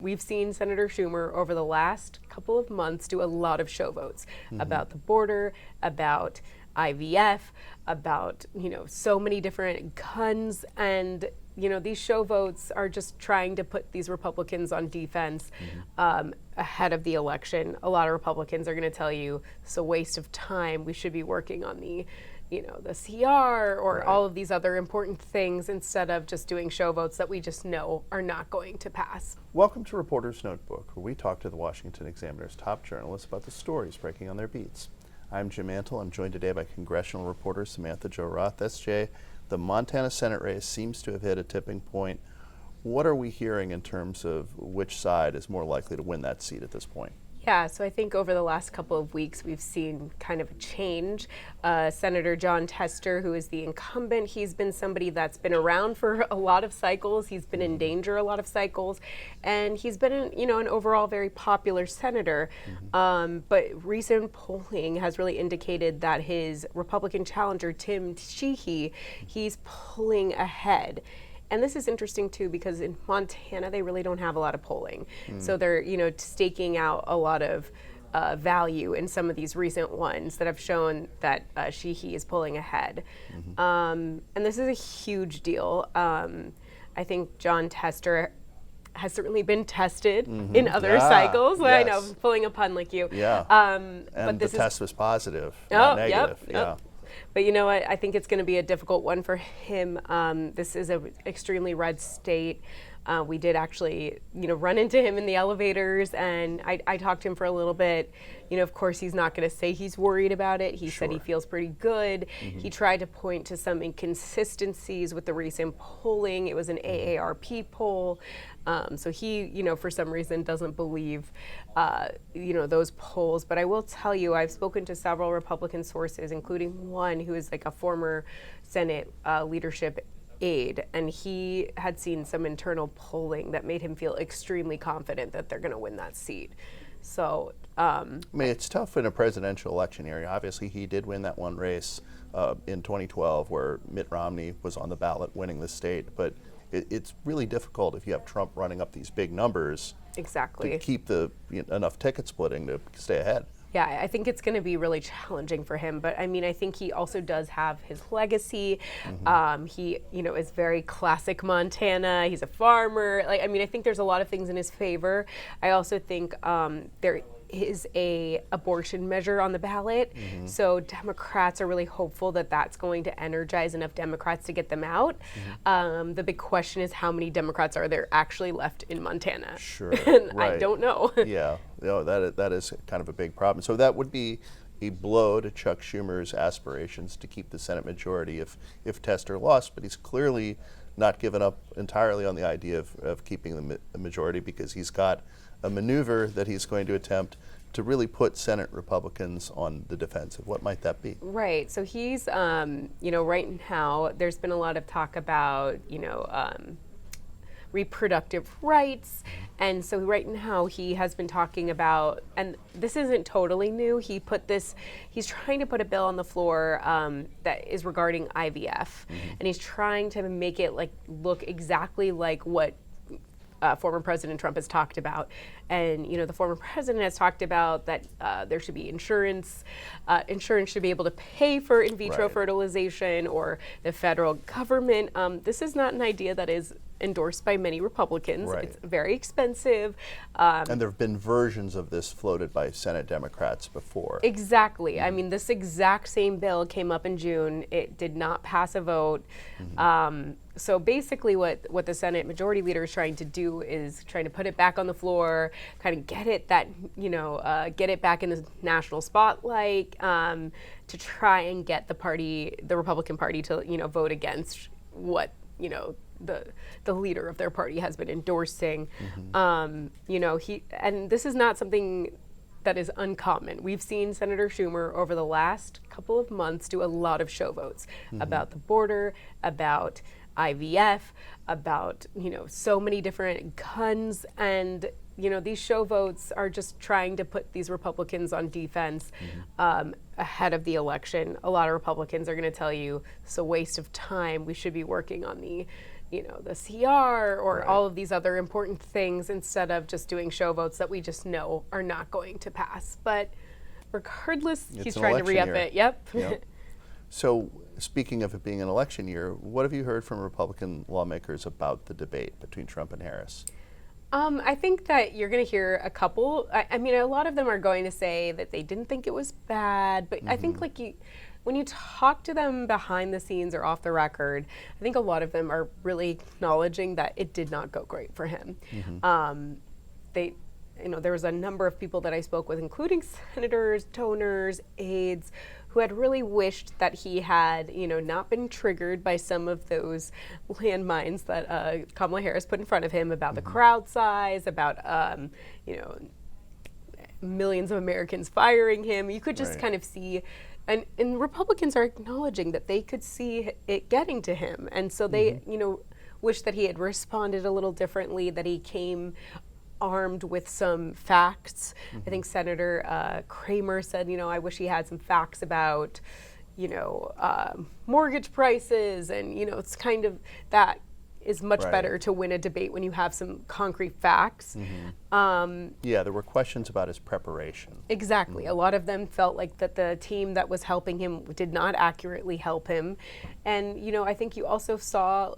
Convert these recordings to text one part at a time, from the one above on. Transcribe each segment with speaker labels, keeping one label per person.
Speaker 1: We've seen Senator Schumer over the last couple of months do a lot of show votes about the border, about IVF, about, so many different guns. And, these show votes are just trying to put these Republicans on defense ahead of the election. A lot of Republicans are going to tell you it's a waste of time. We should be working on the CR or all of these other important things instead of just doing show votes that we just know are not going to pass.
Speaker 2: Welcome to Reporter's Notebook, where we talk to the Washington Examiner's top journalists about the stories breaking on their beats. I'm Jim Antle. I'm joined today by congressional reporter Samantha-Jo Roth. SJ, the Montana Senate race seems to have hit a tipping point. What are we hearing in terms of which side is more likely to win that seat at this point?
Speaker 1: Yeah, so I think over the last couple of weeks, we've seen kind of a change. Senator Jon Tester, who is the incumbent, he's been somebody that's been around for a lot of cycles. He's been in danger a lot of cycles, and he's been, an overall very popular senator. But recent polling has really indicated that his Republican challenger, Tim Sheehy, he's pulling ahead. And this is interesting too, because in Montana, they really don't have a lot of polling. So they're, staking out a lot of value in some of these recent ones that have shown that Sheehy is pulling ahead. And this is a huge deal. I think Jon Tester has certainly been tested in other cycles. Yes. I know, I'm pulling a pun like you.
Speaker 2: Yeah.
Speaker 1: And
Speaker 2: but the test was positive, not negative.
Speaker 1: Yep. But you know what? I think it's going to be a difficult one for him. This is an extremely red state. We did actually, run into him in the elevators, and I talked to him for a little bit. Of course, he's not going to say he's worried about it. He said he feels pretty good. He tried to point to some inconsistencies with the recent polling. It was an AARP poll. So he, for some reason doesn't believe, those polls. But I will tell you, I've spoken to several Republican sources, including one who is like a former Senate leadership aide, and he had seen some internal polling that made him feel extremely confident that they're going to win that seat. So,
Speaker 2: it's tough in a presidential election area. Obviously, he did win that one race in 2012 where Mitt Romney was on the ballot winning the state, but it's really difficult if you have Trump running up these big numbers to keep enough ticket splitting to stay ahead.
Speaker 1: Yeah, I think it's going to be really challenging for him. But I think he also does have his legacy. He, is very classic Montana. He's a farmer. I think there's a lot of things in his favor. I also think there is a abortion measure on the ballot. So Democrats are really hopeful that that's going to energize enough Democrats to get them out. The big question is how many Democrats are there actually left in Montana?
Speaker 2: Sure.
Speaker 1: And
Speaker 2: right.
Speaker 1: I don't know.
Speaker 2: Yeah, that is kind of a big problem. So that would be a blow to Chuck Schumer's aspirations to keep the Senate majority if Tester lost, but he's clearly not given up entirely on the idea of keeping the majority, because he's got a maneuver that he's going to attempt to really put Senate Republicans on the defensive. What might that be?
Speaker 1: Right. So he's, right now, there's been a lot of talk about, reproductive rights. And so right now he has been talking about, and this isn't totally new, he's trying to put a bill on the floor that is regarding IVF. And he's trying to make it look exactly like what former President Trump has talked about. And, the former president has talked about that there should be insurance. Insurance should be able to pay for in vitro fertilization, or the federal government. This is not an idea that is endorsed by many Republicans. It's very expensive.
Speaker 2: And there have been versions of this floated by Senate Democrats before.
Speaker 1: Exactly. This exact same bill came up in June. It did not pass a vote. So basically what the Senate Majority Leader is trying to do is trying to put it back on the floor, kind of get it back in the national spotlight, to try and get the Republican Party to, vote against what, the leader of their party has been endorsing. And this is not something that is uncommon. We've seen Senator Schumer over the last couple of months do a lot of show votes about the border, about IVF, about, so many different guns. And, these show votes are just trying to put these Republicans on defense ahead of the election. A lot of Republicans are going to tell you it's a waste of time. We should be working on the the CR or
Speaker 2: Right.
Speaker 1: all of these other important things instead of just doing show votes that we just know are not going to pass. But regardless,
Speaker 2: It's
Speaker 1: he's
Speaker 2: an
Speaker 1: trying to
Speaker 2: election
Speaker 1: re-up
Speaker 2: year.
Speaker 1: it. Yep.
Speaker 2: Yep. So, speaking of it being an election year, what have you heard from Republican lawmakers about the debate between Trump and Harris?
Speaker 1: I think that you're going to hear a couple. I mean, a lot of them are going to say that they didn't think it was bad, but I think when you talk to them behind the scenes or off the record, I think a lot of them are really acknowledging that it did not go great for him. There was a number of people that I spoke with, including senators, donors, aides, who had really wished that he had, not been triggered by some of those landmines that Kamala Harris put in front of him about the crowd size, about, millions of Americans firing him. You could just
Speaker 2: Right.
Speaker 1: kind of see, and Republicans are acknowledging that they could see it getting to him. And so they, wish that he had responded a little differently, that he came armed with some facts. I think Senator Kramer said, I wish he had some facts about, mortgage prices. And, it's kind of that is much
Speaker 2: Right.
Speaker 1: better to win a debate when you have some concrete facts.
Speaker 2: Yeah, there were questions about his preparation.
Speaker 1: Exactly. A lot of them felt like that the team that was helping him did not accurately help him. And, I think you also saw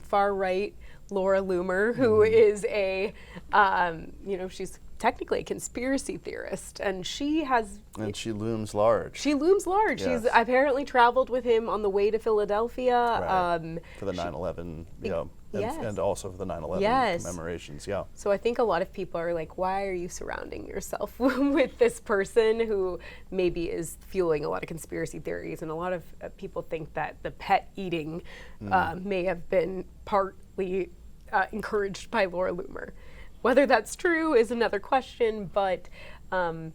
Speaker 1: far right Laura Loomer, who is she's technically a conspiracy theorist, and she has...
Speaker 2: And she looms large.
Speaker 1: She looms large.
Speaker 2: Yes.
Speaker 1: She's apparently traveled with him on the way to Philadelphia.
Speaker 2: Right. For the 9/11,
Speaker 1: yes.
Speaker 2: and also for the 9/11
Speaker 1: Yes.
Speaker 2: commemorations, yeah.
Speaker 1: So I think a lot of people are like, why are you surrounding yourself with this person who maybe is fueling a lot of conspiracy theories? And a lot of people think that the pet eating may have been partly encouraged by Laura Loomer. Whether that's true is another question, but and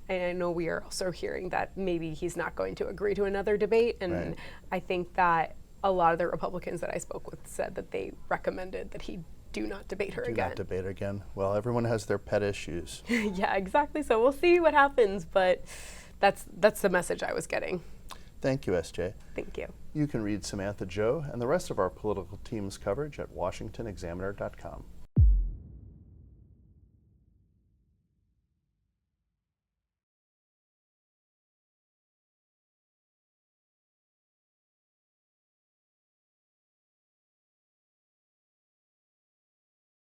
Speaker 1: I know we are also hearing that maybe he's not going to agree to another debate. And
Speaker 2: Right.
Speaker 1: I think that a lot of the Republicans that I spoke with said that they recommended that he do not debate her
Speaker 2: Do
Speaker 1: again.
Speaker 2: not debate again. Well, everyone has their pet issues.
Speaker 1: Yeah, exactly. So we'll see what happens, but that's the message I was getting.
Speaker 2: Thank you, SJ.
Speaker 1: Thank you.
Speaker 2: You can read Samantha-Jo and the rest of our political team's coverage at washingtonexaminer.com.